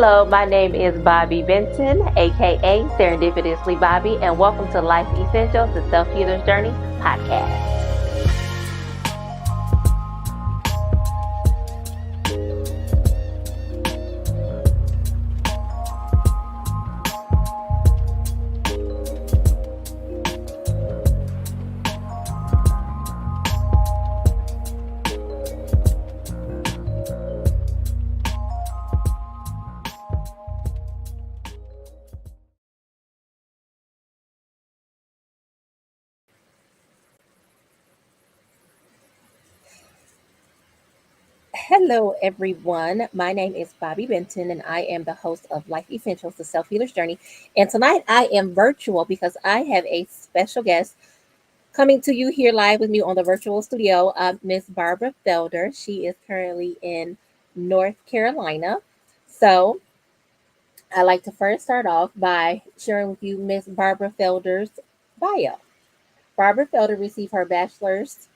Hello, my name is Bobby Benton, aka Serendipitously Bobby, and welcome to Life Essentials, the Self Healer's Journey podcast. Hello, everyone. My name is Bobby Benton, and I am the host of Life Essentials, the Self Healer's Journey. And tonight I am virtual because I have a special guest coming to you here live with me on the virtual studio, Miss Barbara Felder. She is currently in North Carolina. So I'd like to first start off by sharing with you Miss Barbara Felder's bio. Barbara Felder received her bachelor's.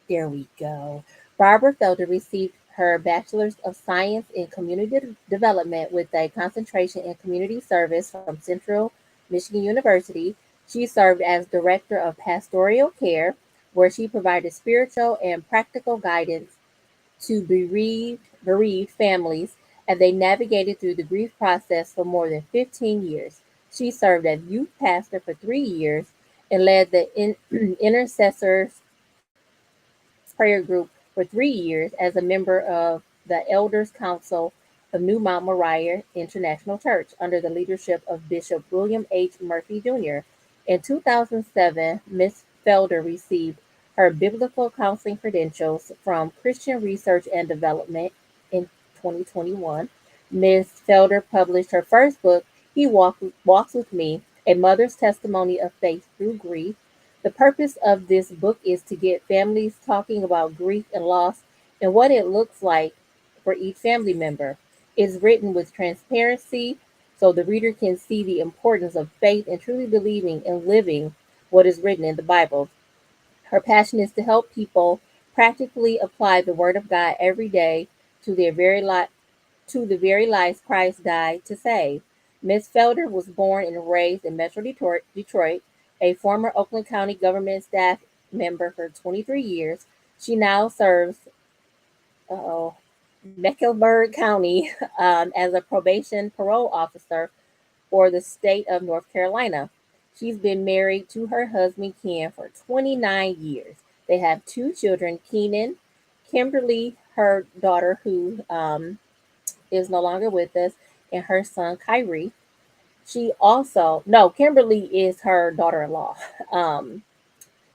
There we go. Barbara Felder received her Bachelor's of Science in Community Development with a concentration in community service from Central Michigan University. She served as Director of Pastoral Care, where she provided spiritual and practical guidance to bereaved families as they navigated through the grief process for more than 15 years. She served as youth pastor for 3 years and led the intercessors prayer group for 3 years as a member of the Elders Council of New Mount Moriah International Church under the leadership of Bishop William H. Murphy Jr. In 2007, Ms. Felder received her biblical counseling credentials from Christian Research and Development in 2021. Ms. Felder published her first book, Walks with Me, A Mother's Testimony of Faith Through Grief. The purpose of this book is to get families talking about grief and loss and what it looks like for each family member. It's written with transparency so the reader can see the importance of faith and truly believing and living what is written in the Bible. Her passion is to help people practically apply the Word of God every day to their to the very lives Christ died to save. Miss Felder was born and raised in Metro Detroit, a former Oakland County government staff member for 23 years. She now serves uh, Mecklenburg County as a probation parole officer for the state of North Carolina. She's been married to her husband Ken for 29 years. They have two children, Keenan, Kimberly, her daughter, who is no longer with us, and her son Kyrie. She also no, Kimberly is her daughter-in-law. Um,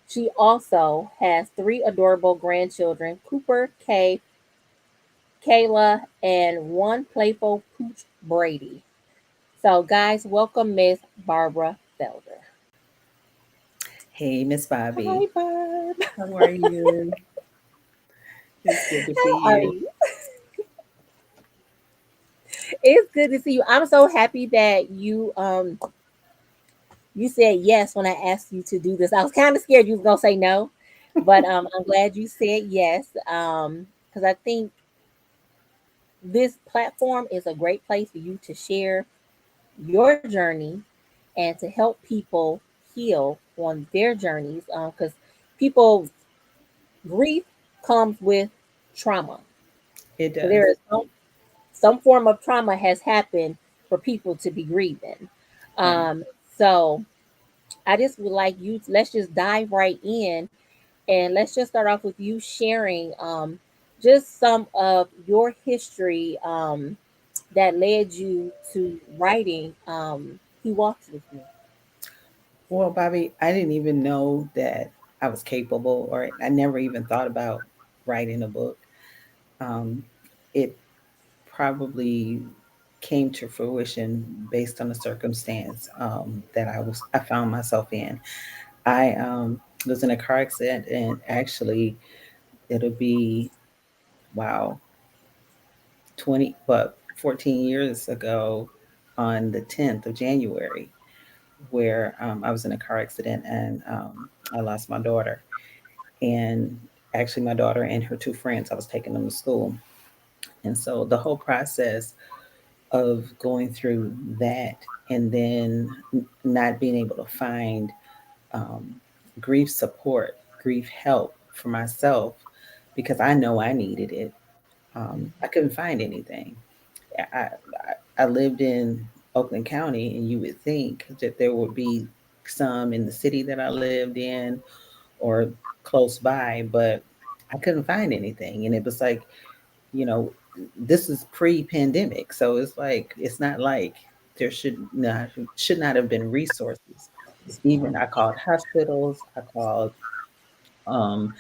she also has three adorable grandchildren: Cooper, Kay, Kayla, and one playful pooch, Brady. So, guys, welcome Miss Barbara Felder. Hey, Miss Hi, Bobby. Barb. How are you? It's good to see How are you. you? It's good to see you. I'm so happy that you said yes when I asked you to do this. I was kind of scared you was gonna say no, but I'm glad you said yes. Because I think this platform is a great place for you to share your journey and to help people heal on their journeys. Because people grief comes with trauma. It So does. there is some form of trauma has happened for people to be grieving. Right. So I just would like you. Let's just dive right in, and let's just start off with you sharing just some of your history that led you to writing. He walks with me. Well, Bobby, I didn't even know that I was capable, or I never even thought about writing a book. Um, it probably came to fruition based on the circumstance that I found myself in. I was in a car accident, and actually, it'll be wow, 14 years ago on the 10th of January, where I was in a car accident, and I lost my daughter. And actually, my daughter and her two friends, I was taking them to school. And so the whole process of going through that, and then not being able to find um, grief support, grief help for myself, because I know I needed it. I couldn't find anything. I lived in Oakland County, and you would think that there would be some in the city that I lived in or close by, but I couldn't find anything. And it was like, you know, this is pre-pandemic, so it's like it's not like there should not have been resources. Even I called hospitals, I called um,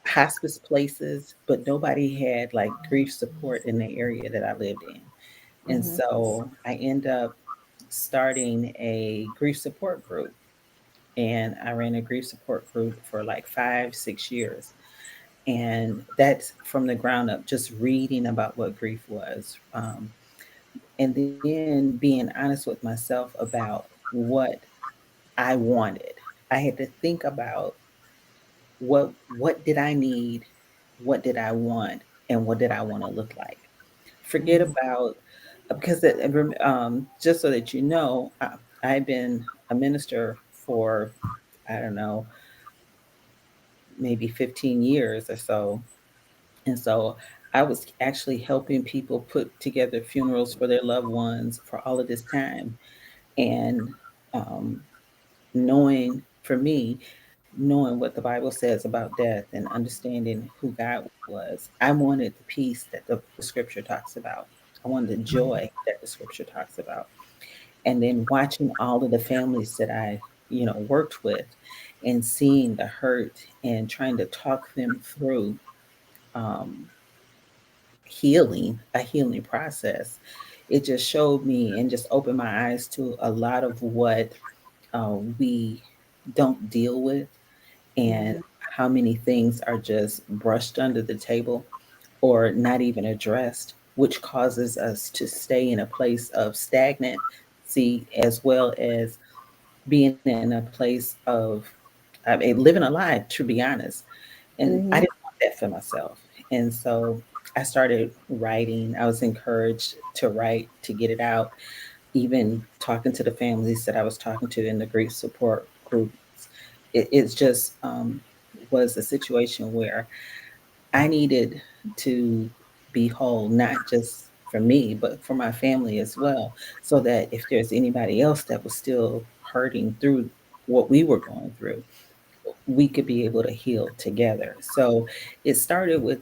hospice places, but nobody had like grief support in the area that I lived in. And Mhm. so I end up starting a grief support group. And I ran a grief support group for like 5, 6 years. And that's from the ground up, just reading about what grief was. And then being honest with myself about what I wanted. I had to think about what did I need, what did I want, and what did I want to look like. Forget Mhm. about because just so that you know, I've been a minister for, I don't know, maybe 15 years or so. And so I was actually helping people put together funerals for their loved ones for all of this time. And um, knowing, for me, knowing what the Bible says about death and understanding who God was, I wanted the peace that the scripture talks about. I wanted the joy that the scripture talks about. And then watching all of the families that I, worked with, and seeing the hurt and trying to talk them through um, a healing process. It just showed me and just opened my eyes to a lot of what we don't deal with, and Mhm. how many things are just brushed under the table or not even addressed, which causes us to stay in a place of stagnancy, as well as being in a place of, I mean, living a lie, to be honest. And I Mhm. didn't want that for myself. And so I started writing. I was encouraged to write, to get it out, even talking to the families that I was talking to in the grief support groups. It's just was a situation where I needed to be whole, not just for me, but for my family as well, so that if there's anybody else that was still hurting through what we were going through, we could be able to heal together. So it started with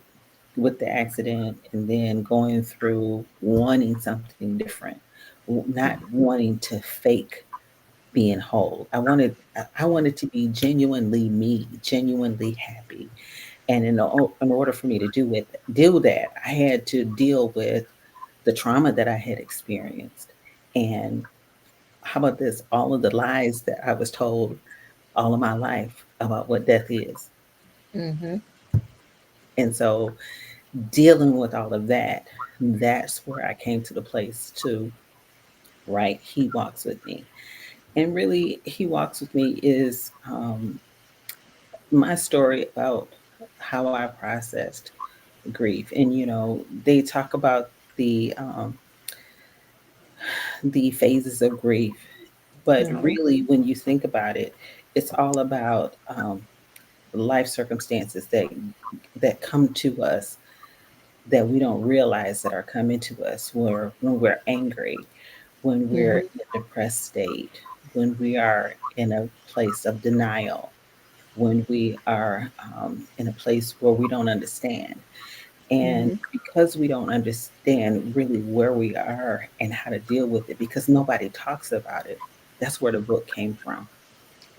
the accident, and then going through wanting something different, not wanting to fake being whole. I wanted to be genuinely me, genuinely happy. And in order for me to deal with that, I had to deal with the trauma that I had experienced. And how about this? All of the lies that I was told all of my life about what death is. Mhm. And so dealing with all of that, that's where I came to the place to write He Walks With Me. And really, He Walks With Me is my story about how I processed grief. And they talk about the um, the phases of grief, but Mhm. really, when you think about it, it's all about life circumstances that come to us, that we don't realize that are coming to us, when we're angry, when we're Mhm. in a depressed state, when we are in a place of denial, when we are in a place where we don't understand. And Mhm. because we don't understand really where we are and how to deal with it, because nobody talks about it, that's where the book came from.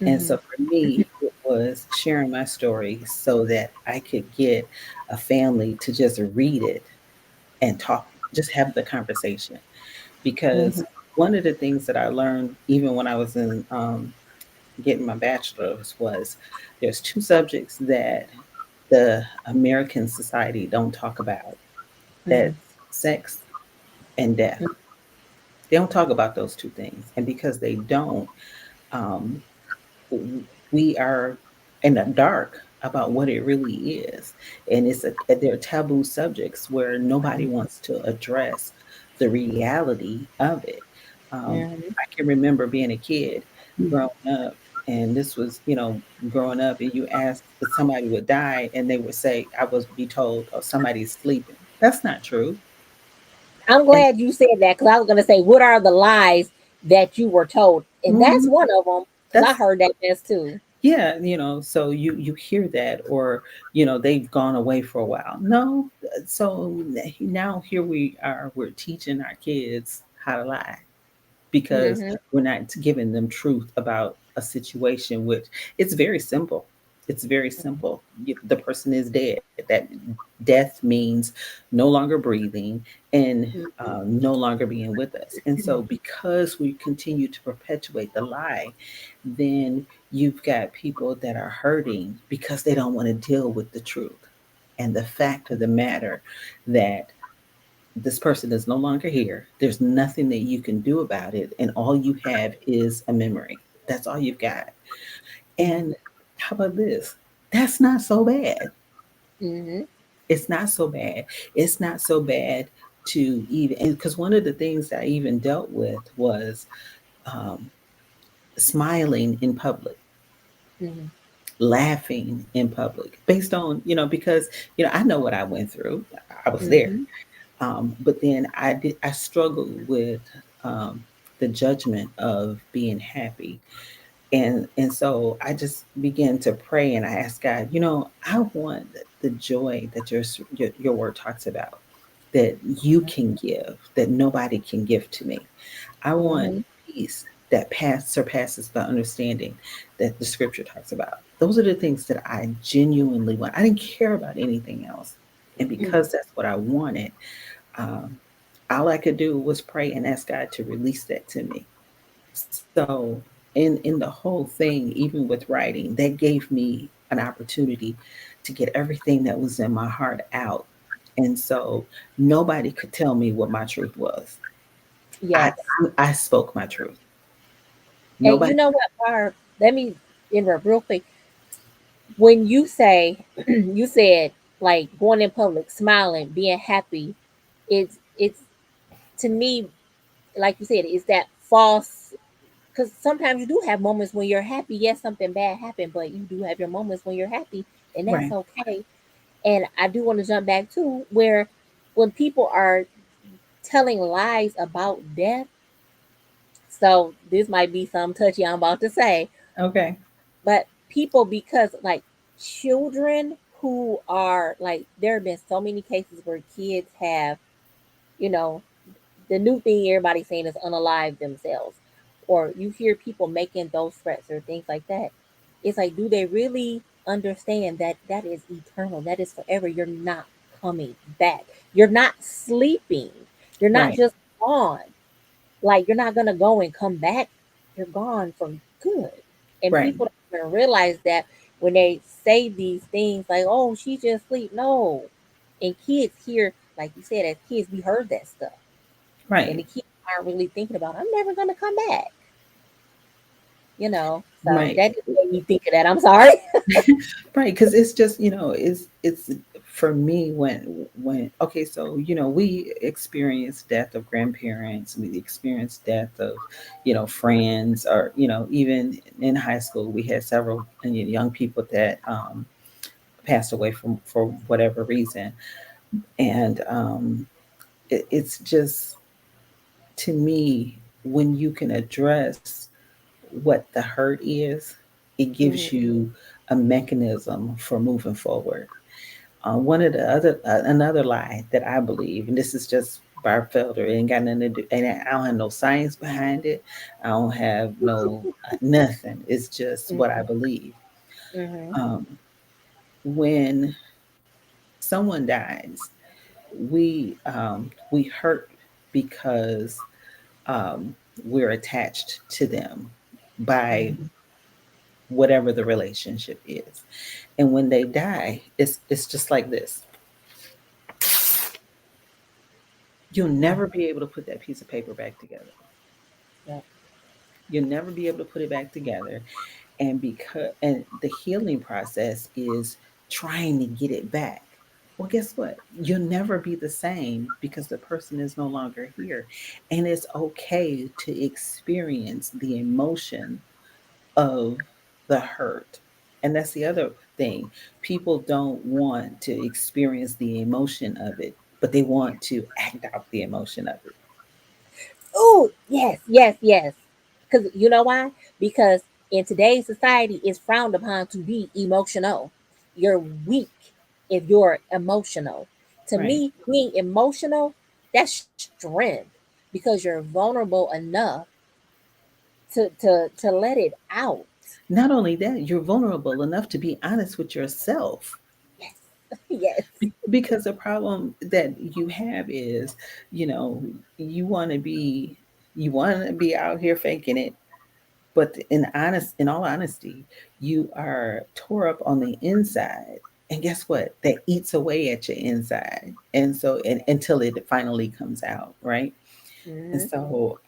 And so Mhm. for me, it was sharing my story so that I could get a family to just read it and talk, just have the conversation. Because Mhm. one of the things that I learned, even when I was in getting my bachelor's, was there's two subjects that the American society don't talk about. That's Mhm. sex and death. They don't talk about those two things. And because they don't, um, we are in the dark about what it really is. And they're taboo subjects where nobody wants to address the reality of it. Mhm. I can remember being a kid growing up, and this was, growing up, and you asked if somebody would die, and they would say, I was be told, oh, somebody's sleeping. That's not true. I'm And glad you said that because I was going to say, what are the lies that you were told? And that's mhm, one of them because I that's heard that mess too. yeah, so you hear that, or they've gone away for a while. No, so now here we are, we're teaching our kids how to lie because Hmm. we're not giving them truth about a situation, which it's very simple. It's very simple. The person is dead. That death means no longer breathing and no longer being with us. And so, because we continue to perpetuate the lie, then you've got people that are hurting because they don't want to deal with the truth and the fact of the matter that this person is no longer here. There's nothing that you can do about it. And all you have is a memory. That's all you've got. And how about this? That's not so bad. Hmm. It's not so bad. It's not so bad to even, because one of the things I even dealt with was um, smiling in public, Hmm. laughing in public, based on, because, I know what I went through. I was there. Hmm. But then I struggled with um, the judgment of being happy. And so I just began to pray and I asked God, I want the joy that your word talks about, that you can give, that nobody can give to me. I want Hmm. peace that surpasses the understanding that the scripture talks about. Those are the things that I genuinely want. I didn't care about anything else. And because that's what I wanted, um, all I could do was pray and ask God to release that to me. So in the whole thing, even with writing, that gave me an opportunity to get everything that was in my heart out. And so nobody could tell me what my truth was. I Yes. I spoke my truth. And you Nobody. know what, Barb? Let me interrupt real quick. When you say, you said like going in public, smiling, being happy, it's to me, like you said, is that false? Because sometimes you do have moments when you're happy. Yes, something bad happened, but you do have your moments when you're happy, and that's Right. okay. And I do want to jump back too, where when people are telling lies about death, so this might be some touchy I'm about to say, Okay. but people, because like children who are like, there have been so many cases where kids have, you know, the new thing everybody's saying is unalive themselves, or you hear people making those threats or things like that. It's like, do they really understand that that is eternal, that is forever? You're not coming back, you're not sleeping, you're not Right. just gone. Like, you're not gonna go and come back, you're gone for good. And Right. people don't even realize that when they say these things like, oh, she just sleep. No. And kids hear, like you said, as kids we heard that stuff, and the Right. kids aren't really thinking about, I'm never gonna come back, you know. So Right. that just made me think of that. I'm sorry. Right, because it's just, it's for me when okay, so we experience death of grandparents, we experience death of friends, or even in high school we had several young people that passed away from for whatever reason. And it's just, to me, when you can address what the hurt is, it gives Mhm. you a mechanism for moving forward. One of the other another lie that I believe, and this is just Barb Felder, it ain't got nothing to do, and I don't have no science behind it. I don't have no nothing. It's just what I Mhm. believe. Mhm. Um, when someone dies, we hurt because um, we're attached to them by Mhm. whatever the relationship is. And when they die, it's just like this. You'll never be able to put that piece of paper back together. Yeah. You'll never be able to put it back together. And the healing process is trying to get it back. Well, guess what? You'll never be the same because the person is no longer here. And it's okay to experience the emotion of the hurt. And that's the other thing. People don't want to experience the emotion of it, but they want to act out the emotion of it. Oh, yes, yes, yes. Because you know why? Because in today's society, it's frowned upon to be emotional. You're weak if you're emotional. To Right. me, being emotional, that's strength because you're vulnerable enough to let it out. Not only that, you're vulnerable enough to be honest with yourself. Yes, yes. Because the problem that you have is, you know, you want to be you want to be out here faking it, but in all honesty, you are tore up on the inside. And guess what? That eats away at your inside. And so until it finally comes out, right? And Hmm. so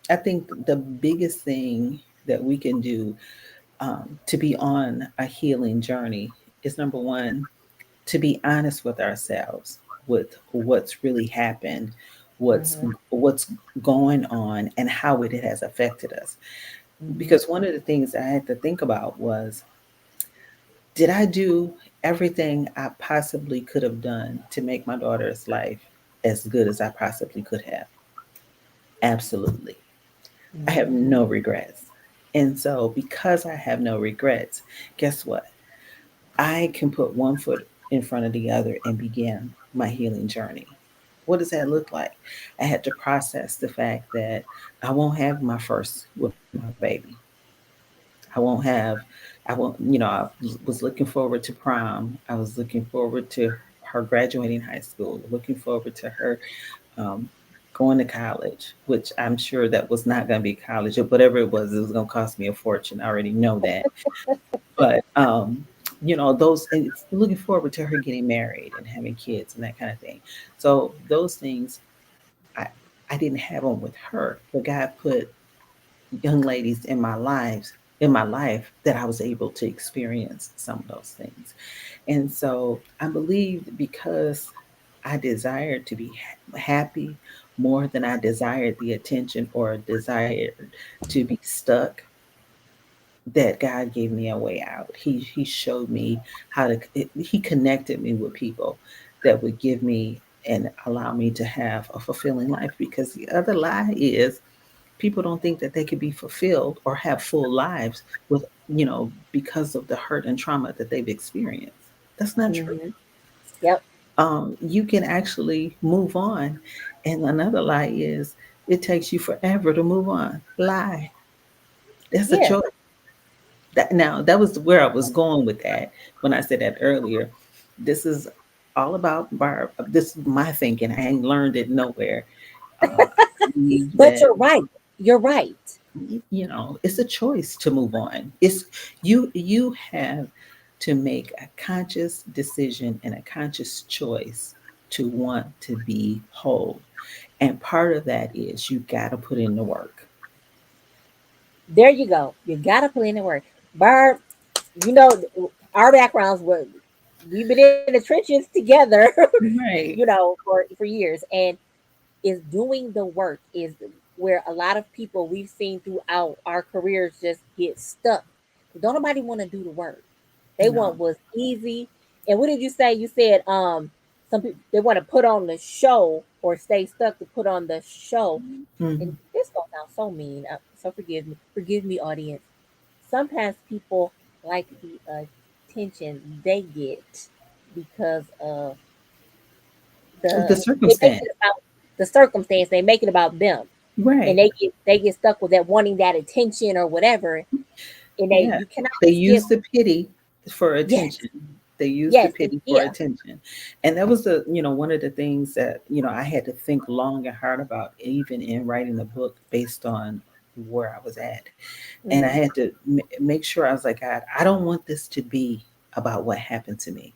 I think the biggest thing that we can do to be on a healing journey is number one, to be honest with ourselves with what's really happened, what's Hmm. what's going on, and how it has affected us. Hmm. Because one of the things I had to think about was, did I do everything I possibly could have done to make my daughter's life as good as I possibly could have? Absolutely. I have Hmm. no regrets. And so, because I have no regrets, guess what? I can put one foot in front of the other and begin my healing journey. What does that look like? I had to process the fact that I won't have my first with my baby. I won't, I was looking forward to prom. I was looking forward to her graduating high school, looking forward to her um, going to college, which I'm sure that was not going to be college or whatever it was going to cost me a fortune. I already know that. But those and looking forward to her getting married and having kids and that kind of thing. So those things I I didn't have them with her, but God put young ladies in my life that I was able to experience some of those things. And so I believed because I desired to be happy more than I desired the attention or desired to be stuck, that God gave me a way out. He showed me how to he connected me with people that would give me and allow me to have a fulfilling life, because the other lie is people don't think that they could be fulfilled or have full lives with, because of the hurt and trauma that they've experienced. That's not true. Hmm. Yep. You can actually move on. And another lie is it takes you forever to move on. Lie. That's a Yeah. choice. That was where I was going with that when I said that earlier. This is all about Barb. This is my thinking. I ain't learned it nowhere. I believe But that you're right. You're right. it's a choice to move on. You have to make a conscious decision and a conscious choice to want to be whole. And part of that is you got to put in the work. There you go. You gotta put in the work. Barb, you know, our backgrounds were we've been in the trenches together, Right. for years. And is doing the work is where a lot of people we've seen throughout our careers just get stuck. Don't nobody want to do the work. They want No. what's easy. And what did you say? You said some people they want to put on the show or stay stuck to put on the show. And Mhm. this gonna sound so mean. So forgive me, audience. Sometimes people like the attention they get because of The they make circumstance. it about the circumstance. They make it about them, and Right. they get stuck with that wanting that attention or whatever. And they Yeah. you cannot They skip. use the pity for Yes, attention. They use the yes, pity for yeah. attention. And that was one of the things that, I had to think long and hard about, even in writing the book based on where I was at. And I Mm-hmm. had to make sure I was like, God, I don't want this to be about what happened to me.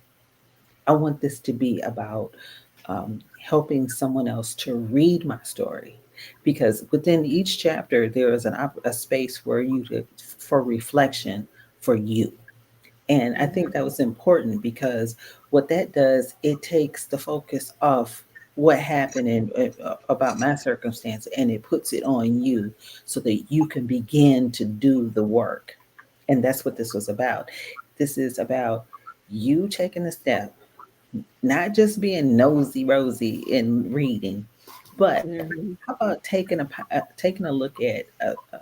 I want this to be about helping someone else to read my story, because within each chapter there is a space where for reflection for you. And I think that was important because what that does, it takes the focus off what happened about my circumstance, and it puts it on you so that you can begin to do the work. And that's what this was about. This is about you taking a step, not just being nosy rosy in reading, but Mhm. how about taking a look at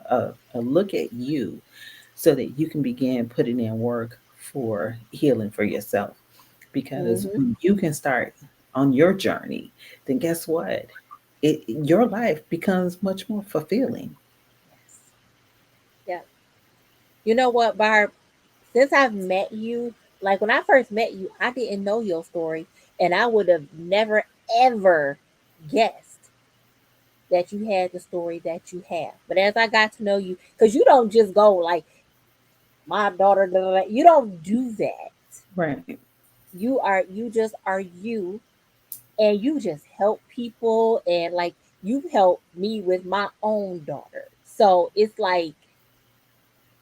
a look at you so that you can begin putting in work for healing for yourself. Because Mhm. when you can start on your journey, then guess what? Your life becomes much more fulfilling. Yes. Yeah. You know what, Barb? Since I've met you, like when I first met you, I didn't know your story, and I would have never ever guessed that you had the story that you have. But as I got to know you, because you don't just go like my daughter, da, da, da. You don't do that. Right. You just are you, and you just help people, and like you've helped me with my own daughter. So it's like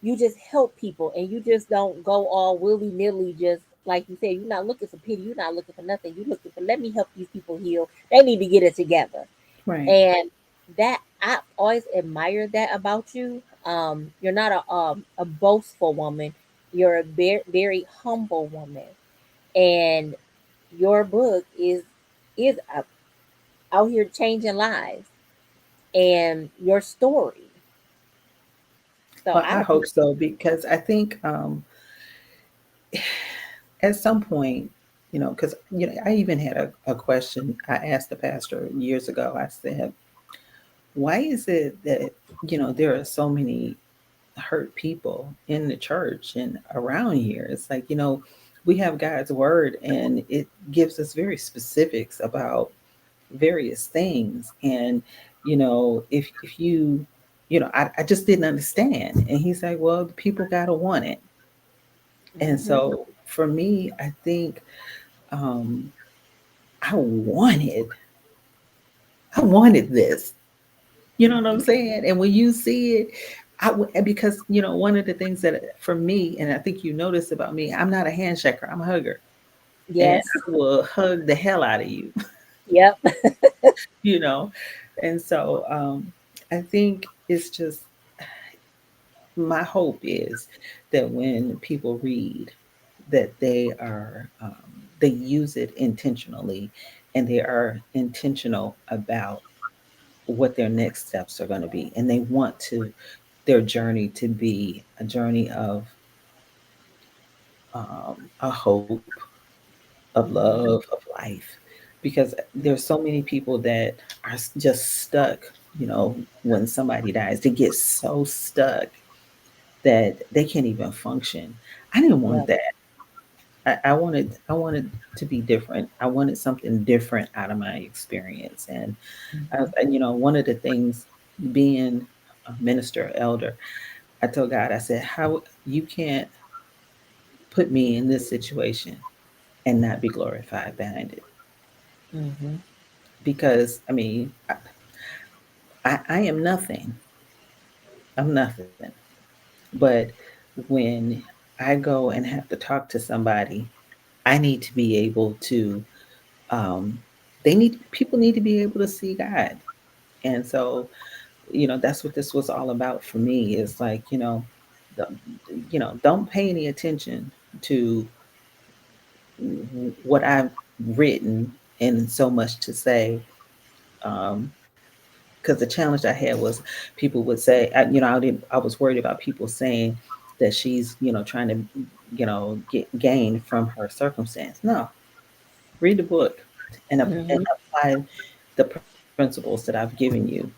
you just help people, and you just don't go all willy nilly. Just like you said, you're not looking for pity. You're not looking for nothing. You're looking for, let me help these people heal. They need to get it together. Right. And that, I always admired that about you. You're not a boastful woman. You're a very humble woman, and your book is out here changing lives, and your story. So Well, I I hope appreciate. so, because I think at some point, because I even had a question I asked the pastor years ago. I said, why is it that there are so many hurt people in the church and around here? It's like, we have God's word, and it gives us very specifics about various things. And if I just didn't understand. And he's like, well, the people gotta want it. And Mhm. so for me, I think um i wanted I wanted this. You know what I'm Mhm. saying? And when you see it, because one of the things that for me, and I think you notice about me, I'm not a handshaker, I'm a hugger. And Yes. I will hug the hell out of you. Yep. you know and so I think it's just, my hope is that when people read, that they use it intentionally, and they are intentional about what their next steps are going to be, and they want their journey to be a journey of a hope, of love, Mhm. of life. Because there's so many people that are just stuck. When somebody dies, they get so stuck that they can't even function. I didn't want Yep. that. I wanted to be different. I wanted something different out of my experience. And Mhm. one of the things, being a minister, elder, I told God, I said, how you can't put me in this situation and not be glorified behind it. Mhm. Because I mean, I am nothing. I'm nothing. But when I go and have to talk to somebody, I need to be able to. Um, people need to be able to see God. And so, that's what this was all about for me. Is like, the, don't pay any attention to what I've written and so much to say. Um, because the challenge I had was, people would say, I was worried about people saying that she's, trying to, get gain from her circumstance. No, read the book, and Mhm. apply the principles that I've given you.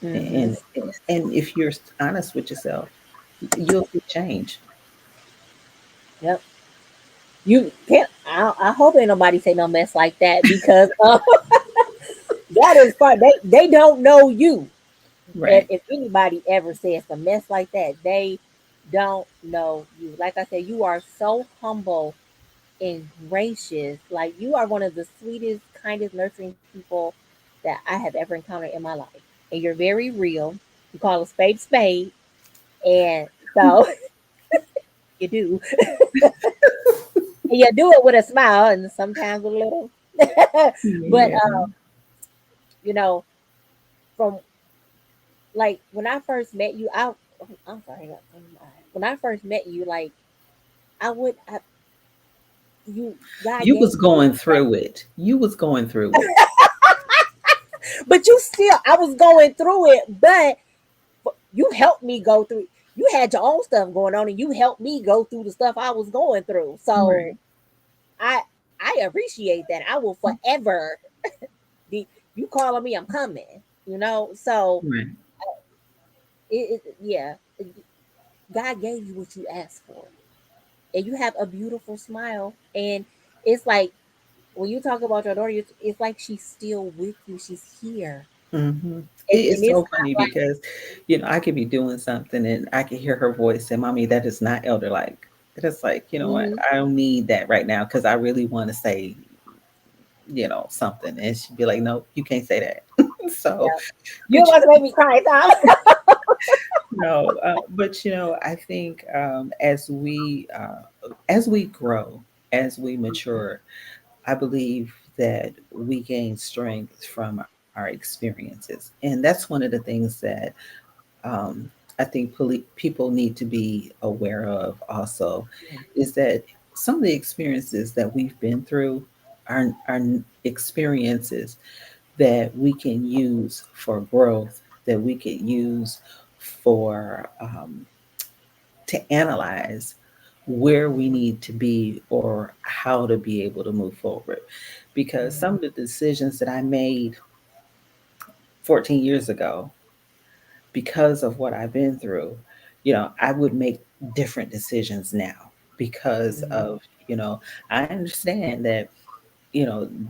Mhm. And if you're honest with yourself, you'll see change. Yep. You can't. I hope ain't nobody say no mess like that, because that is fun. They don't know you. And Right. if anybody ever says a mess like that, they don't know you. Like I said, you are so humble and gracious. Like you are one of the sweetest, kindest, nurturing people that I have ever encountered in my life. And you're very real. You call a spade, and so you do. And you do it with a smile and sometimes with a little. But Yeah. you know, from like when I first met you, I'm sorry, when I first met you, like I would, you God You gave was you what going you through it. You was going through it. but you still, I was going through it, but you helped me go through. You had your own stuff going on, and you helped me go through the stuff I was going through. So Right. I I appreciate that. I will forever be you calling me, I'm coming. So Right. yeah, God gave you what you asked for, and you have a beautiful smile, and it's like when you talk about your daughter, it's like she's still with you. She's here, Hmm. and It's it's so not funny like because, I could be doing something and I could hear her voice say, "Mommy, that is not elder like." And it's like, you know what? mhm, I don't need that right now because I really want to say, something. And she'd be like, "No, you can't say that." So, yeah. You're but about to make me cry, Tom. no, but I think as we grow, as we mature, I believe that we gain strength from our experiences, and that's one of the things that um, I think people need to be aware of. Also, is that some of the experiences that we've been through are experiences that we can use for growth, that we could use for to analyze where we need to be or how to be able to move forward. Because some of the decisions that I made 14 years ago, because of what I've been through, I would make different decisions now because Mhm, of, I understand that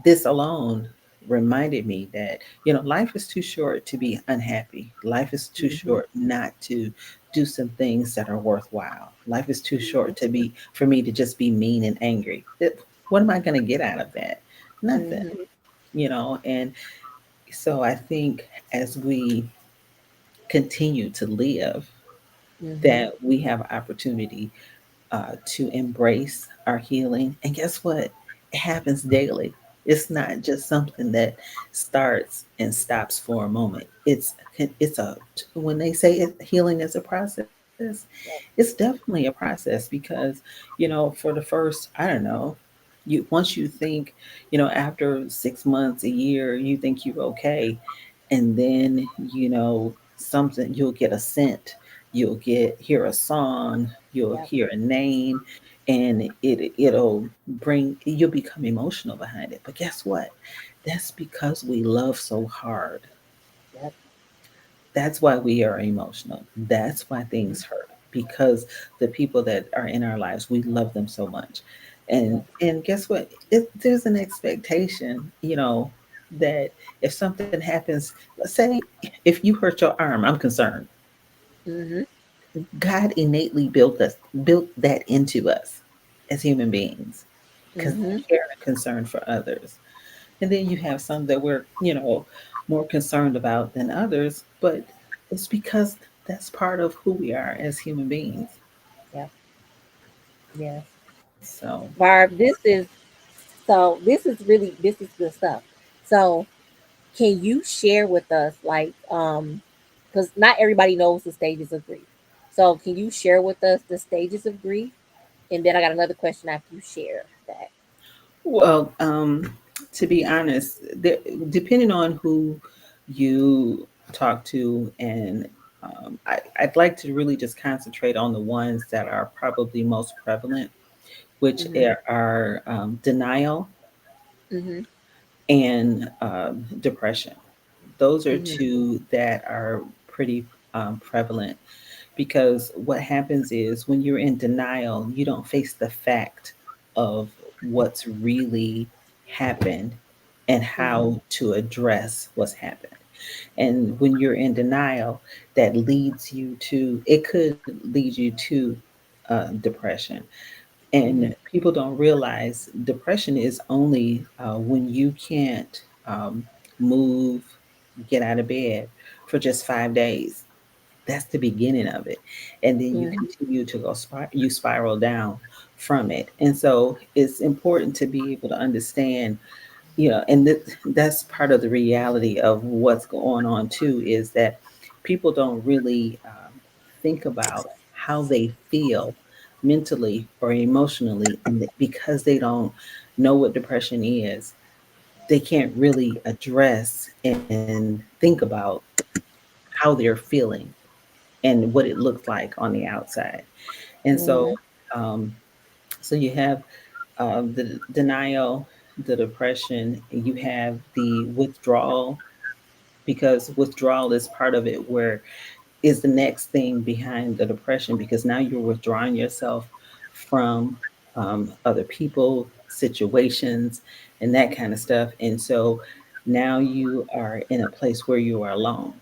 this alone reminded me that, life is too short to be unhappy. Life is too mhm, short not to do some things that are worthwhile. Life is too mhm, short for me to just be mean and angry. What am I going to get out of that? Nothing, mhm, and so I think as we continue to live, mhm. that we have opportunity to embrace our healing. And guess what? It happens daily. It's not just something that starts and stops for a moment. It's a when they say healing is a process, it's definitely a process because for the first, I don't know, you once you think after 6 months, a year, you think you're okay, and then something, you'll get a scent, you'll hear a song, you'll Yep, hear a name, and you'll become emotional behind it. But guess what? That's because we love so hard. yep, That's why we are emotional. That's why mhm, things hurt, because the people that are in our lives, we love them so much. yep, And guess what? There's an expectation, that if something happens, let's say if you hurt your arm, I'm concerned. mhm, God innately built that into us as human beings because mhm, care and concern for others. And then you have some that we're, more concerned about than others, but it's because that's part of who we are as human beings. yep, yes. So, Barb, this is good stuff. So can you share with us, like, because not everybody knows the stages of grief. So can you share with us the stages of grief? And then I got another question after you share that. well, to be honest, depending on who you talk to, and I'd like to really just concentrate on the ones that are probably most prevalent, which Mm-hmm. are denial Mm-hmm. and depression. Those are Mm-hmm. two that are pretty prevalent, because what happens is when you're in denial, you don't face the fact of what's really happened and Mm-hmm. how to address what's happened. And when you're in denial, it could lead you to depression. Mm-hmm. And people don't realize depression is only when you can't move, get out of bed for just 5 days. That's the beginning of it, and then you Mhm. continue to you spiral down from it. And so it's important to be able to understand, and that's part of the reality of what's going on too, is that people don't really think about how they feel mentally or emotionally, and because they don't know what depression is, they can't really address and think about how they're feeling and what it looks like on the outside. And so, Mhm. um, so you have the denial, the depression, and you have the withdrawal, because withdrawal is part of it, where is the next thing behind the depression, because now you're withdrawing yourself from other people, situations, and that kind of stuff. And so now you are in a place where you are alone.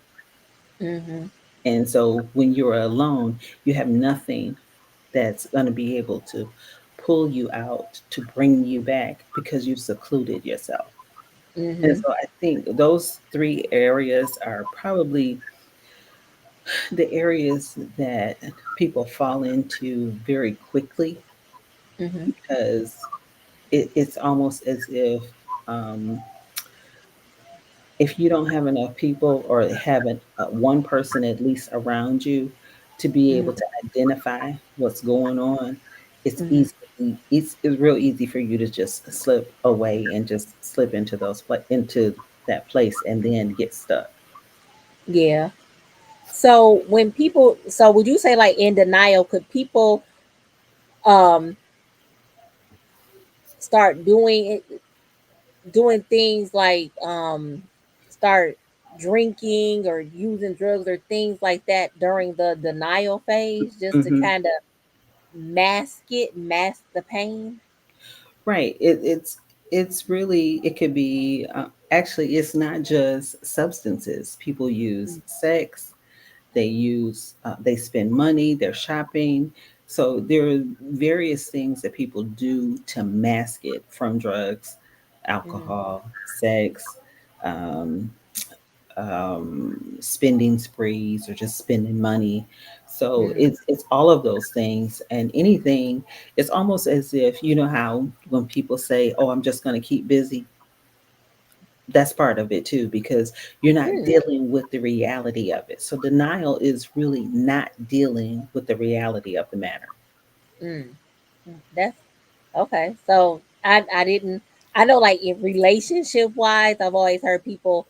Mhm. And so when you're alone, you have nothing that's going to be able to pull you out, to bring you back, because you've secluded yourself. And Mhm. so I think those three areas are probably the areas that people fall into very quickly, Mhm. because it's almost as um, if you don't have enough people, or having one person at least around you to be able Mhm. to identify what's going on, it's Mhm. easy. It's real easy for you to just slip away and just slip into into that place and then get stuck. Yeah. So when people, so would you say like in denial, could people um start doing things like start drinking or using drugs or things like that during the denial phase just to Hmm. kind of mask the pain? Right. It's really, it could be actually, it's not just substances. People use sex, they spend money, they're shopping. So there are various things that people do to mask it, from drugs, Mm-hmm. alcohol, sex, um, spending sprees, or just spending money. So Mm-hmm. it's all of those things, and anything. It's almost as if, you know how when people say, "Oh, I'm just going to keep busy." That's part of it too, because you're not Mm, dealing with the reality of it. So denial is really not dealing with the reality of the matter. mm, that's okay. So I didn't, I know like in relationship wise, I've always heard people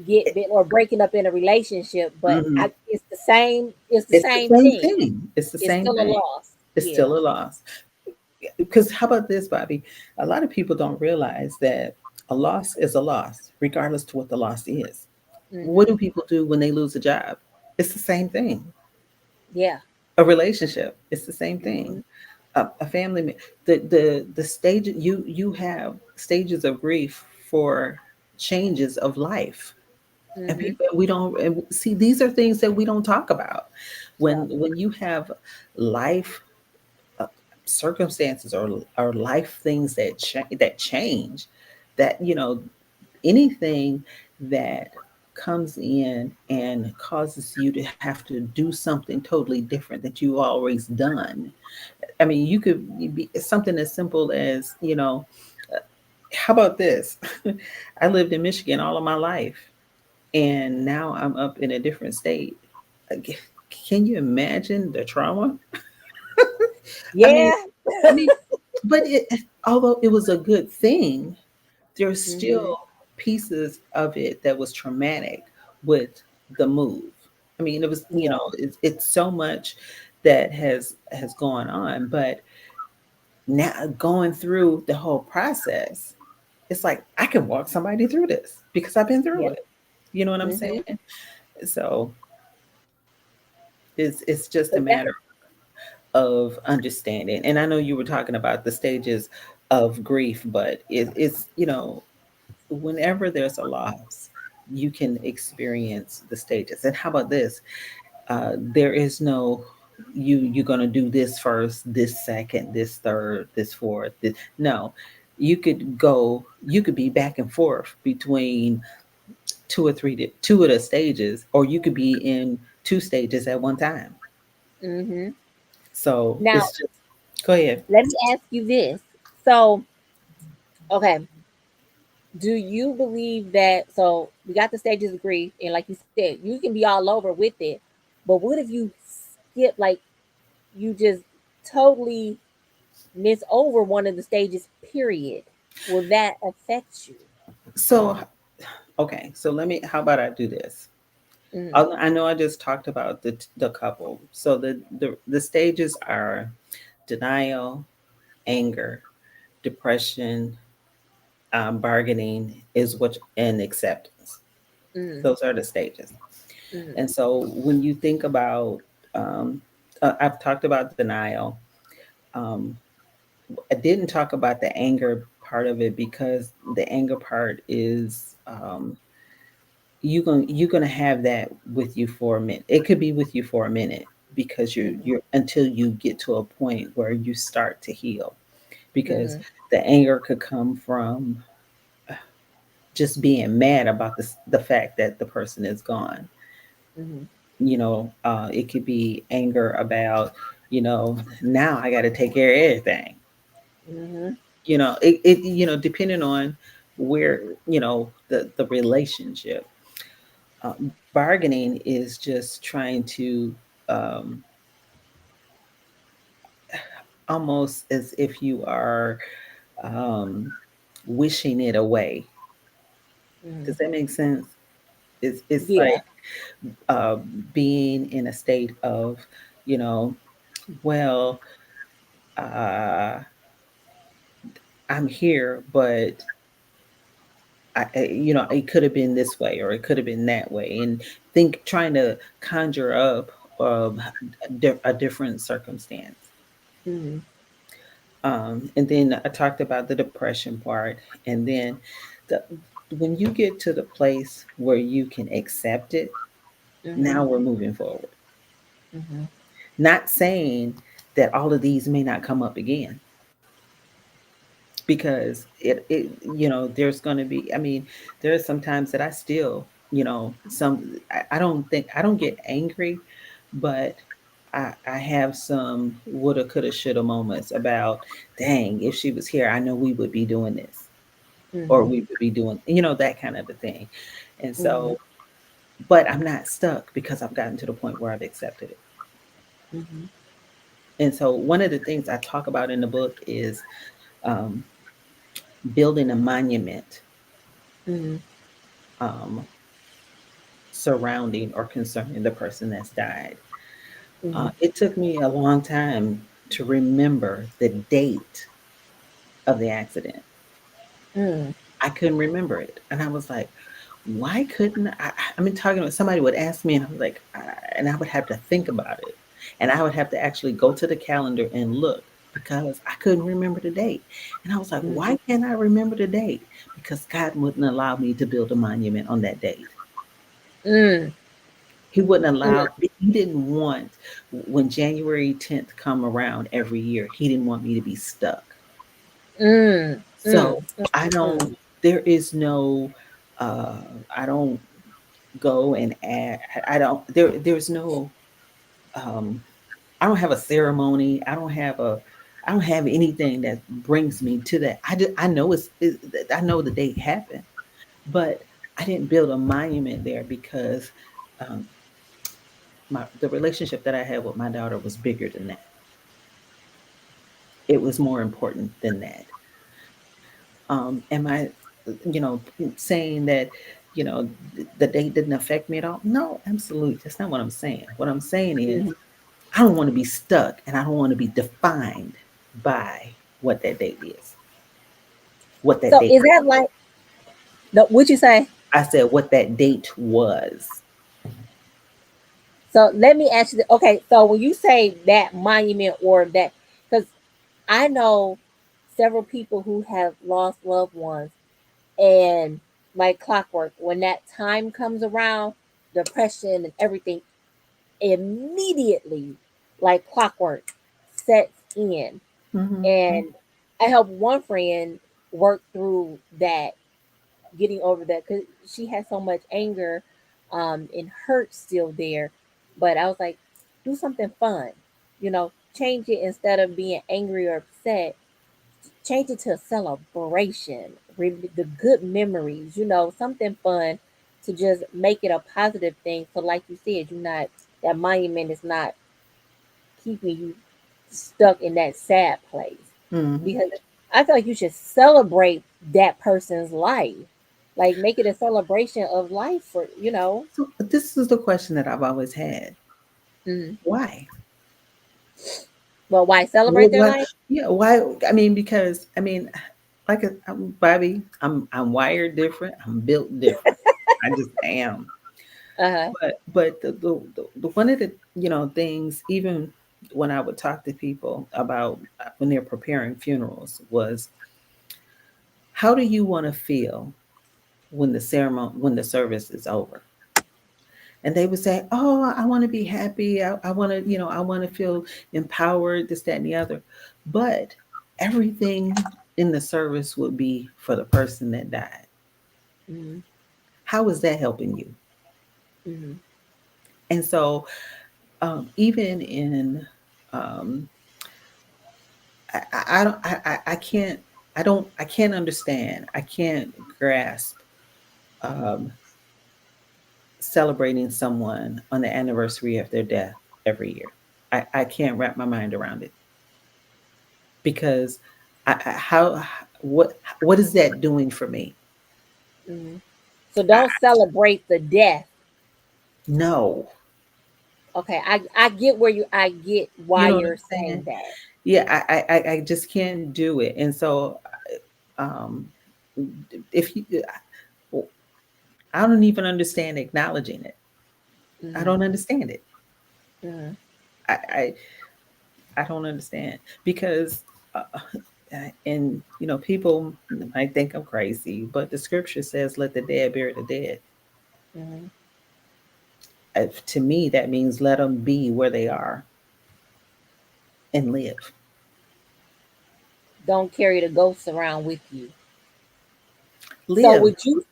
get bit or breaking up in a relationship, but Mhm. it's the same. It's the It's the same same thing. thing. It's the It's same still a thing. loss. It's Yeah. still a loss. Because how about this, Bobby? A lot of people don't realize that a loss is a loss, regardless to what the loss is. What Mm-hmm. do people do when they lose a job? It's the same thing. Yeah. A relationship, it's the same Mm-hmm. thing. A family, the stage, you have stages of grief for changes of life, and Mm-hmm. people, we don't, and see, these are things that we don't talk about. Yeah. When you have life uh, circumstances, or life things that change, that, anything that comes in and causes you to have to do something totally different that you always done. I mean, you could be something as simple as, how about this? I lived in Michigan all of my life, and now I'm up in a different state. Like, can you imagine the trauma? I mean, Yeah. I mean, but although it was a good thing, there's still Mm-hmm. pieces of it that was traumatic with the move. I mean, it was, Yeah. it's so much that has gone on, but now going through the whole process, it's like I can walk somebody through this because I've been through Yeah. it. You know what I'm Mm-hmm. saying? So it's just a But that's matter of understanding. And I know you were talking about the stages of grief, but it's, whenever there's a loss, you can experience the stages. And how about this? There is no, you're going to do this first, this second, this third, this fourth. No, you could be back and forth between two of the stages, or you could be in two stages at one time. Mm-hmm. So Now, it's just go ahead. let me ask you this. So, okay, do you believe that? So, we got the stages of grief, and like you said, you can be all over with it. But what if you skip, like, you just totally miss over one of the stages, period? Will that affect you? So okay, so let me. How about I do this? Mm-hmm. I know I just talked about the couple. So the stages are denial, anger, depression, bargaining is what, and acceptance. Mm-hmm. Those are the stages. Mm-hmm. And so when you think about, um, I've talked about denial. Um, I didn't talk about the anger part of it because the anger part is, you're gonna have that with you for a minute. It could be with you for a minute because you're until you get to a point where you start to heal. Because Mm-hmm. the anger could come from just being mad about the fact that the person is gone. Mm-hmm. It could be anger about, now I got to take care of everything. Mm-hmm. Depending on where, the relationship. Bargaining is just trying to, um, almost as if you are, um, wishing it away. Mm-hmm. Does that make sense? It's Yeah. like, uh, being in a state of, you know, well, uh, I'm here, but it could have been this way or it could have been that way, and trying to conjure up, a different circumstance. Mm-hmm. And then I talked about the depression part, and then the when you get to the place where you can accept it, Mm-hmm. now we're moving forward. Mm-hmm. Not saying that all of these may not come up again, because there's going to be, I mean, there are some times that I still, I don't get angry, but I have some woulda coulda shoulda moments about, dang, if she was here, I know we would be doing this, or Mm-hmm. we would be doing, that kind of a thing. And Mm-hmm. so, but I'm not stuck because I've gotten to the point where I've accepted it. Mm-hmm. And so one of the things I talk about in the book is, um, building a monument, Mm-hmm. um, surrounding or concerning the person that's died. Mm-hmm. It took me a long time to remember the date of the accident. Mm-hmm. I couldn't remember it. And I was like, why couldn't I mean, talking with somebody would ask me, and I was like, and I would have to think about it. And I would have to actually go to the calendar and look because I couldn't remember the date. And I was like, Mm-hmm. why can't I remember the date? Because God wouldn't allow me to build a monument on that date. Mm-hmm. He wouldn't allow, he didn't want, when January 10th come around every year, he didn't want me to be stuck. Mm, mm, So I mm, don't, there is no, uh, I don't go and add, I don't, there's no, um, I don't have a ceremony. I don't have anything that brings me to that. I know I know the date happened, but I didn't build a monument there because, um, the relationship that I had with my daughter was bigger than that. It was more important than that. Am I, saying that, the date didn't affect me at all? No, absolutely. That's not what I'm saying. What I'm saying is, mm. I don't want to be stuck and I don't want to be defined by what that date is. What that So date, is that like the what you say? I said what that date was. So let me ask you. Okay, so when you say that monument or that, because I know several people who have lost loved ones, and like clockwork, when that time comes around, depression and everything immediately, like clockwork, sets in. Hmm. And I helped one friend work through that getting over that because she had so much anger and hurt still there. But I was like, do something fun, change it instead of being angry or upset. Change it to a celebration, the good memories, something fun to just make it a positive thing. So, like you said, you're not that monument is not keeping you stuck in that sad place Mhm. because I feel like you should celebrate that person's life. Like make it a celebration of life for. So this is the question that I've always had. Mhm. Why? Well, why celebrate What, their what? life? Yeah, why? I mean, because I mean, like Bobby, I'm wired different. I'm built different. I just am. Uh huh. But the one of the things, even when I would talk to people about when they're preparing funerals, was how do you want to feel when the service is over? And they would say, "Oh, I want to be happy. I want to, I want to feel empowered. This, that, and the other." But everything in the service would be for the person that died. Mm-hmm. How is that helping you? Mm-hmm. And so, even in um, I don't I can't I can't understand, I can't grasp um, celebrating someone on the anniversary of their death every year. I can't wrap my mind around it because how what is that doing for me? Mm-hmm. So I, don't celebrate the death. no, Okay, I get I get you why know what I'm you're saying saying? that. Yeah, I just can't do it, and so um, if you, I don't even understand acknowledging it. I Mm-hmm. don't understand it. Mm-hmm. I, I I don't understand because, uh, and people might think I'm crazy, but the scripture says, "Let the dead bury the dead." Mm-hmm. To me, that means let them be where they are and live. Don't carry the ghosts around with you. So Live. would you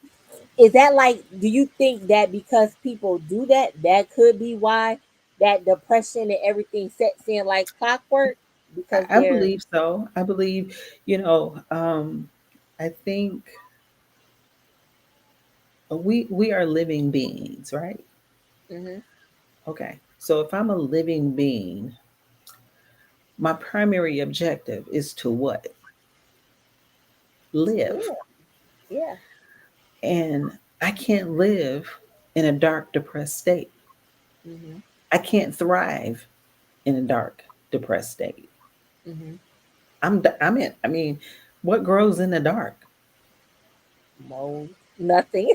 is that like do you think that because people do that that could be why that depression and everything sets in like clockwork because I they're believe so. I believe, you know, I think we are living beings, right? hmm Okay. So if I'm a living being, my primary objective is to what? Live. yeah yeah And I can't live in a dark, depressed state. hmm I can't thrive in a dark, depressed state. hmm I mean, what grows in the dark? no nothing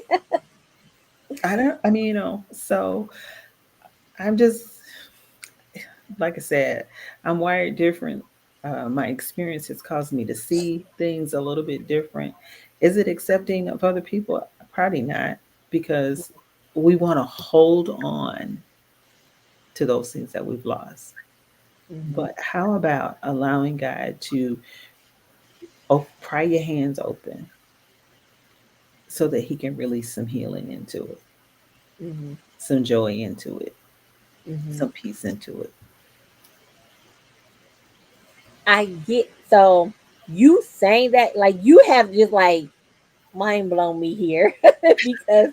I don't, I mean, so I'm just, like I said, I'm wired different. My experience has caused me to see things a little bit different. Is it accepting of other people? Probably not, because we want to hold on to those things that we've lost. hmm But how about allowing God to pry your hands open so that He can release some healing into it, hmm some joy into it, hmm some peace into it? I get so you saying that like you have just like mind blown me here because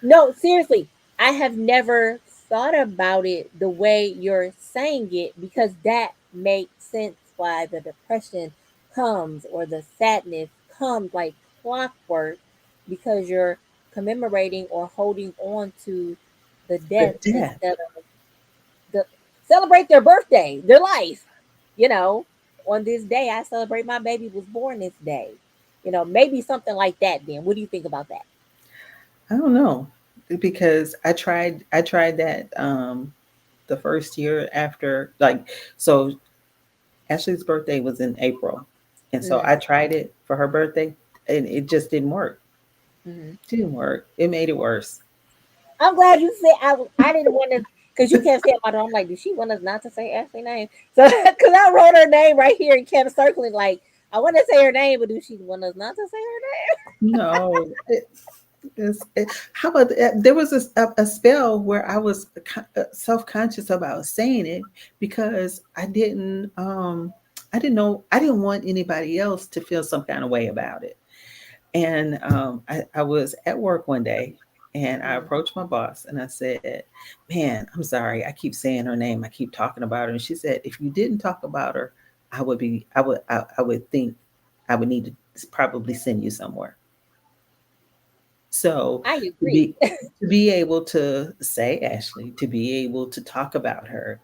no, seriously, I have never thought about it the way you're saying it because that makes sense why the depression comes or the sadness comes like clockwork because you're commemorating or holding on to the The death death. instead of the celebrate their birthday, their life. You know, on this day I celebrate my baby was born this day. Maybe something like that then. What do you think about that? I don't know because I tried that the first year after, like, so Ashley's birthday was in April, and so Mm-hmm. I tried it for her birthday, and it just didn't work. Mm-hmm. It didn't work. It made it worse. I'm glad you said I didn't want to because you kept saying about her. I'm like, did she want us not to say Ashley name? So because I wrote her name right here and kept circling like I want to say her name, but do she want us not to say her No, how about there was a spell where I was self-conscious about saying it because I didn't know, I didn't want anybody else to feel some kind of way about it. And I was at work one day and I name? approached my boss and I said, "Man, I'm sorry. I keep saying her name. I keep talking about her." And she said, "If you didn't talk about her, I would think I would need to probably send you somewhere." So I to agree. be to be able to say Ashley, to be able to talk about her,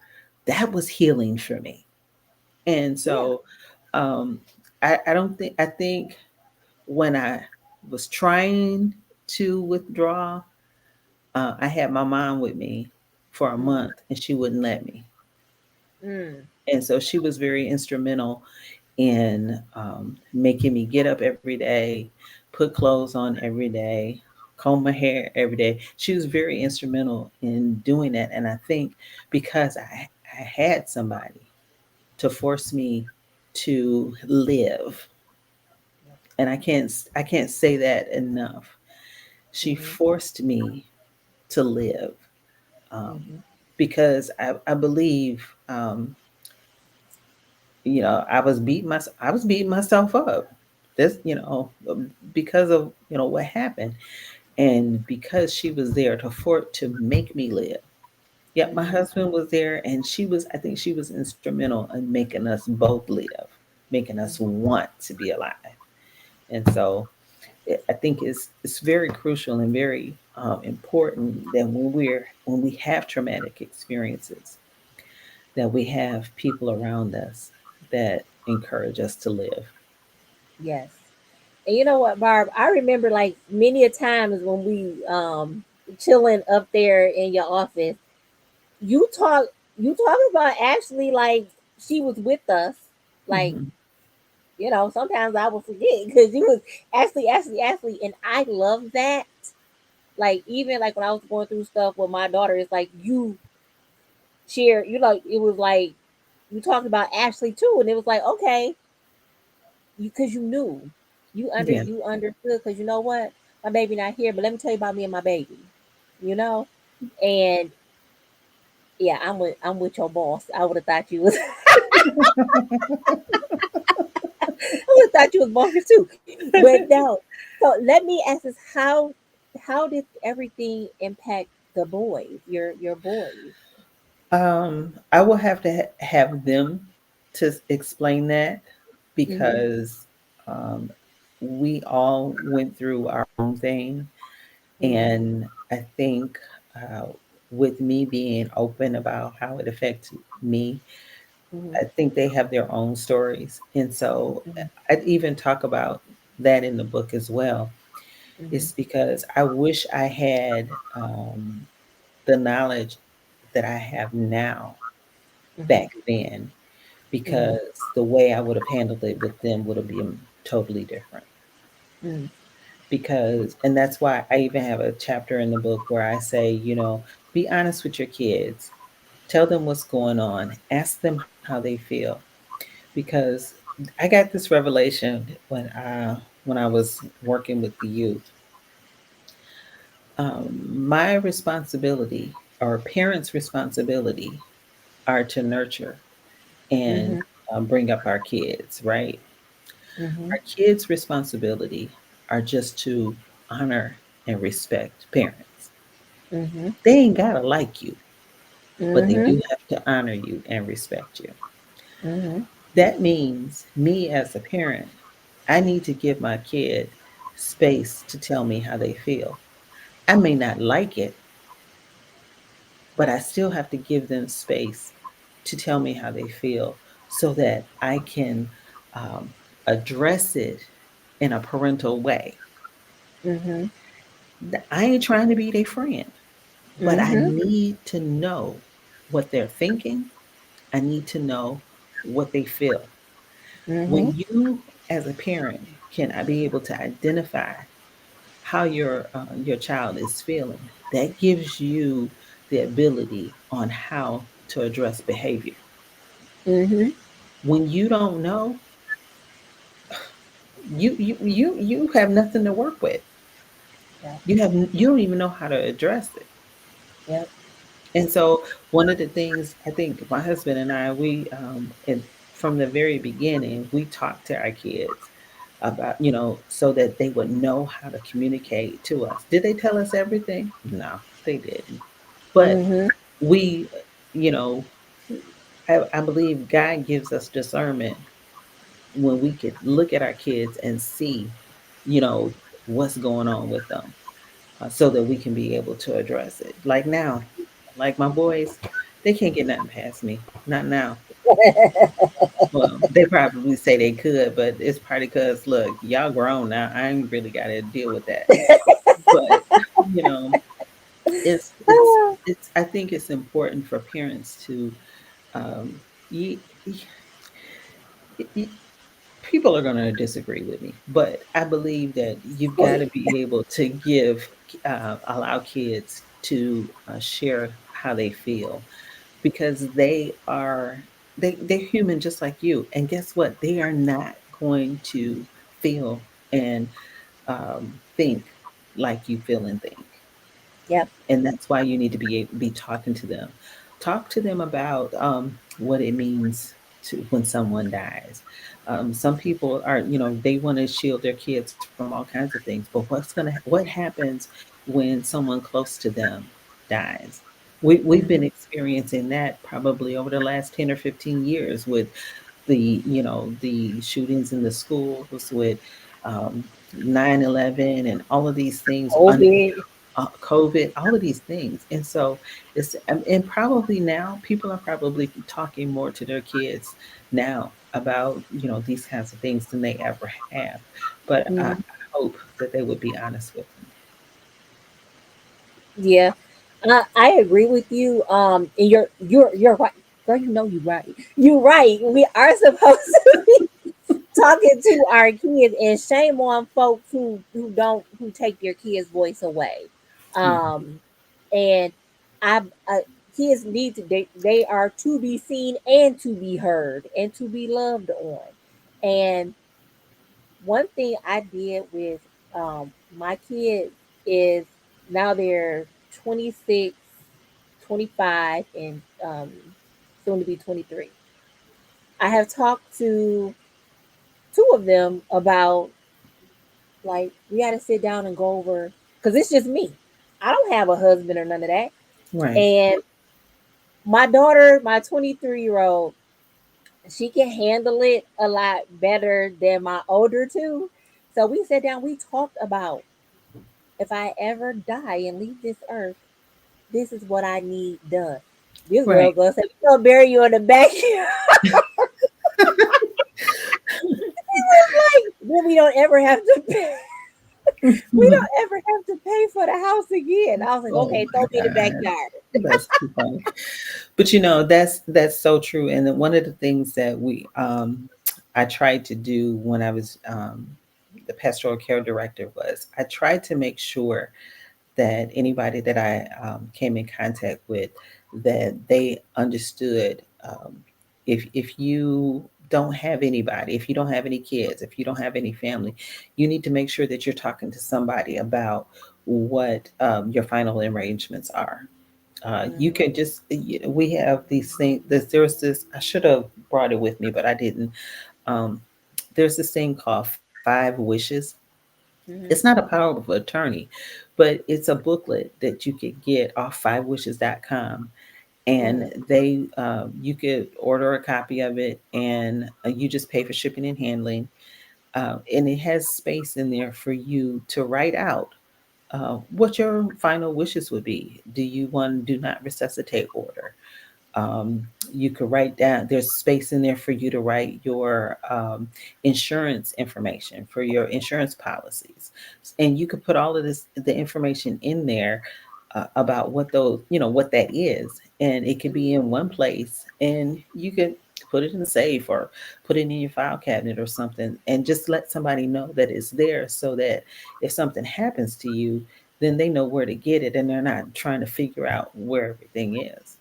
that was healing for me. And Yeah. so um, I don't think I think when I was trying to withdraw, I had my mom with me for a Mm-hmm. month, and she wouldn't let me. Mm. And so she was very instrumental in making me get up every day, put clothes on every day, comb my hair every day. She was very instrumental in doing that. And I think because I had somebody to force me to live, and I can't say that enough. She Mm-hmm. forced me to live um, Mm-hmm. because I believe I was beating myself up. This, because of what happened, and because she was there to make me live. Yep, my Mm-hmm. husband was there, and I think she was instrumental in making us both live, making us want to be alive. And so I think it's very crucial and very important that when we have traumatic experiences, that we have people around us that encourage us to live. Yes. And you know what, Barb? I remember like many a times when we chilling up there in your office, you talk you talk about Ashley like she was with us. Like, Hmm. sometimes I will forget because you was Ashley, and I love that. Like even like when I was going through stuff with my daughter, it's like you share, it was like you talked about Ashley too, and it was like okay, because you knew, Yeah. you understood, because you know what, my baby not here, but let me tell you about me and my baby, you know, and yeah, I'm with your boss. I would have thought you was I would have thought you was bonkers too, but no. So let me ask this: how did everything impact the boys, your boys? I will have to have them to explain that Mm-hmm. because um, we all went through our own thing. Mm-hmm. And I think uh, with me being open about how it affected me, Mm-hmm. I think they have their own stories. And so Mm-hmm. I even talk about that in the book as well. Mm-hmm. It's because I wish I had the knowledge that I have now Mm-hmm. back then, Mm-hmm. because the way I would have handled it with them would have been totally different. Mm-hmm. Because, and that's why I even have a chapter in the book where I say, be honest with your kids, tell them what's going on, ask them how they feel. Because I got this revelation when I was working with the youth. My responsibility, or parents' responsibility, are to nurture and Mm-hmm. bring up our kids, right? Mm-hmm. Our kids' responsibility are just to honor and respect parents. Mm-hmm. They ain't gotta like you, but they Mm-hmm. do have to honor you and respect you. Mm-hmm. That means me as a parent, I need to give my kid space to tell me how they feel. I may not like it, but I still have to give them space to tell me how they feel so that I can um, address it in a parental way. Mm-hmm. I ain't trying to be their friend, but I Mm-hmm. need to know what they're thinking. I need to know what they feel. Mm-hmm. When you, as a parent, can I be able to identify how your child is feeling, that gives you the ability on how to address behavior. Mm-hmm. When you don't know, you have nothing to work with. Yeah. You don't even know how to address it. Yep. And so one of the things I think my husband and I, and from the very beginning, we talked to our kids about, so that they would know how to communicate to us. Did they tell us everything? No, they didn't. But Mm-hmm. we, you know, I believe God gives us discernment when we could look at our kids and see, you know, what's going on with them, so that we can be able to address it. Like now, like my boys, they can't get nothing past me. Not now. Well, they probably say they could, but it's probably because, look, y'all grown now. I ain't really got to deal with that. But you know, it's it's it's. I think it's important for parents to, um, you, people are going to disagree with me, but I believe that you've got to be able to allow kids to share how they feel, because they're human just like you. And guess what? They are not going to feel and think like you feel and think. Yep. And that's why you need to be talking to them. Talk to them about what it means to when someone dies. Some people are, they want to shield their kids from all kinds of things, but what happens when someone close to them dies? We've been Mm-hmm. experiencing that probably over the last 10 or 15 years with the shootings in the schools, with 9/11 and all of these things, COVID. COVID, all of these things. And so and probably now people are probably talking more to their kids now about, these kinds of things than they ever have. But I Mm-hmm. hope that they would be honest with them. Yeah. I agree with you. And you're right. Girl, you know you're right. You're right. We are supposed to be talking to our kids, and shame on folks who take their kids' voice away. Right. Um, and I kids need to they are to be seen and to be heard and to be loved on. And one thing I did with my kids is now they're 26, 25, and soon to be 23. I have talked to two of them about, like, we got to sit down and go over, because it's just me. I don't have a husband or none of that. Right. And my daughter, my 23-year-old, she can handle it a lot better than my older two. So we sat down, we talked about, if I ever die and leave this earth, this is what I need done. This girl Right. gonna say, "We gonna bury you in the backyard." Like, then we don't ever have to pay. We don't ever have to pay for the house again. I was like, Oh okay, my throw me in the God. backyard. That's too funny. But that's so true. And then one of the things that I tried to do when I was the pastoral care director was I tried to make sure that anybody that I came in contact with, that they understood, if you don't have anybody, if you don't have any kids, if you don't have any family, you need to make sure that you're talking to somebody about what your final arrangements are. You Mhm. can just, we have these things. There's this. I should have brought it with me, but I didn't. Um, there's this thing called Five Wishes. It's Mhm. not a power of attorney, but it's a booklet that you could get off fivewishes.com. And Mhm. you could order a copy of it, and you just pay for shipping and handling. And it has space in there for you to write out what your final wishes would be. Do you want do not resuscitate order? You could write down, there's space in there for you to write your insurance information for your insurance policies. And you could put all of the information in there about what that is. And it could be in one place, and you could put it in the safe or put it in your file cabinet or something, and just let somebody know that it's there, so that if something happens to you, then they know where to get it, and they're not trying to figure out where everything is.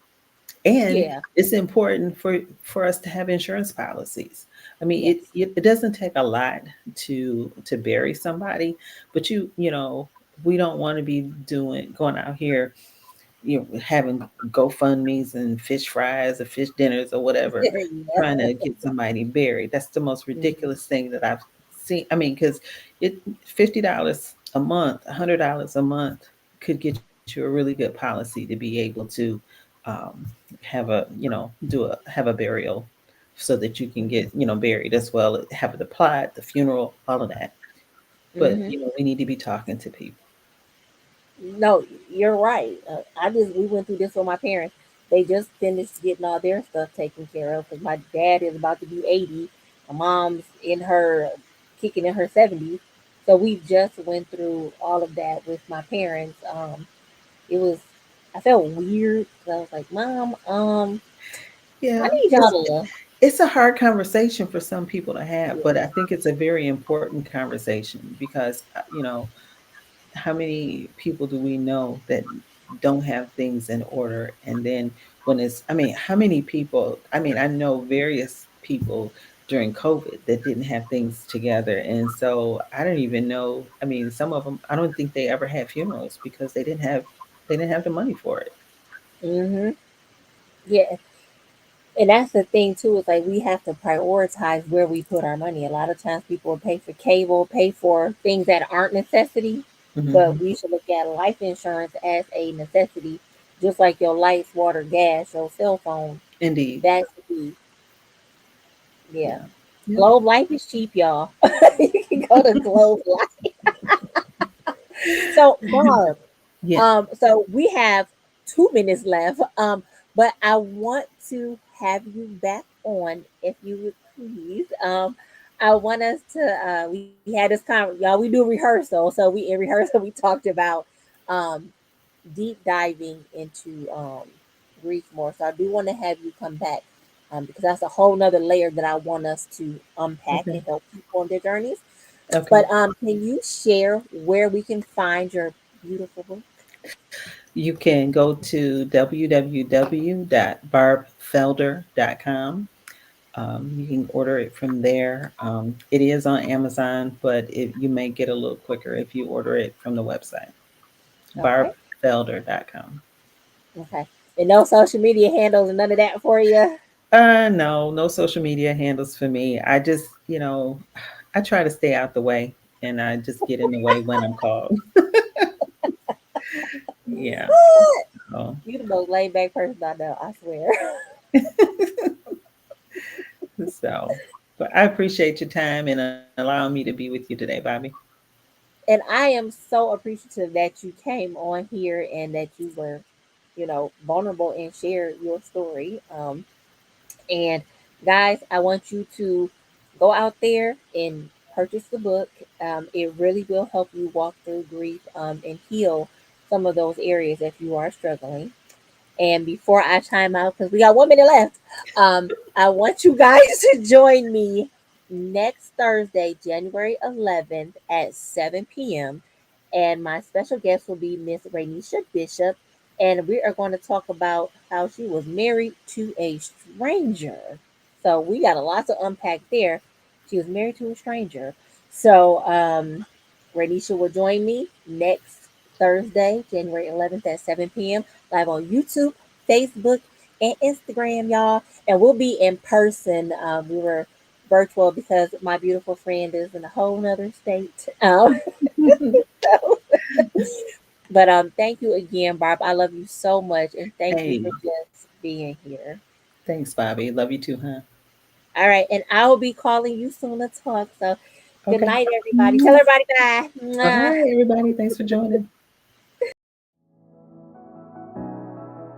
And Yeah. it's important for us to have insurance policies. I mean, Yes. it doesn't take a lot to bury somebody, but we don't want to be going out here, having GoFundMe's and fish fries or fish dinners or whatever, Yeah. trying to get somebody buried. That's the most Mhm. ridiculous thing that I've seen. I mean, because it $50 a month, $100 a month could get you a really good policy to be able to um, have a burial, so that you can get buried as well, have the plot, the funeral, all of that. But Mhm. we need to be talking to people. No, you're right. We went through this with my parents. They just finished getting all their stuff taken care of because my dad is about to be 80. My mom's kicking in her 70s. So we just went through all of that with my parents. It was, I felt weird because I was like, Mom, I Yeah, need y'all to, it's a hard conversation for some people to have, but I yeah. think it's a very important conversation because how many people do we know that don't have things in order? And then I mean, how many people? I mean, I know various people during COVID that didn't have things together, and so I don't even know. I mean, some of them, I don't think they ever had funerals because they didn't have the money for it. Hmm. Yeah. And that's the thing too, is like we have to prioritize where we put our money. A lot of times people will pay for cable, pay for things that aren't necessity, but Hmm. we should look at life insurance as a necessity, just like your lights, water, gas, your cell phone. Indeed. That should be, yeah. Yeah. Yep. Globe Life is cheap, y'all. You can go to Globe Life. So Barb, Yeah. so we have 2 minutes left. But I want to have you back on if you would please. I want us to we had this y'all, we do rehearsal. So we in rehearsal we talked about um deep diving into grief more. So I do want to have you come back because that's a whole nother layer that I want us to unpack Okay. and help people on their journeys. Okay. But can you share where we can find your beautiful book? You can go to www.barbfelder.com. You can order it from there. It is on Amazon, but you may get a little quicker if you order it from the website, Okay. barbfelder.com. Okay. And no social media handles and none of that for you. No, no social media handles for me. I just, I try to stay out the way, and I just get in the way when I'm called. Yeah. So, You the most laid back person I know, I swear. so, but I appreciate your time and allowing me to be with you today, Bobby. And I am so appreciative that you came on here and that you were, vulnerable and shared your story. And guys, I want you to go out there and purchase the book. It really will help you walk through grief and heal some of those areas if you are struggling. And before I time out, because we got 1 minute left, I want you guys to join me next Thursday, January 11th at 7 p.m. And my special guest will be Miss Rainisha Bishop. And we are going to talk about how she was married to a stranger. So we got a lot to unpack there. She was married to a stranger. So Rainisha will join me next Thursday, January 11th at 7 p.m. live on YouTube, Facebook, and Instagram, y'all. And we'll be in person. We were virtual because my beautiful friend is in a whole nother state. So, but thank you again, Barb. I love you so much, and thank you Hey, for just being here. thanks, Bobby. Love you too, huh? All right, and I will be calling you soon to talk. So, good Okay. night, everybody. Tell everybody bye. Bye Mwah. bye, everybody. Thanks for joining.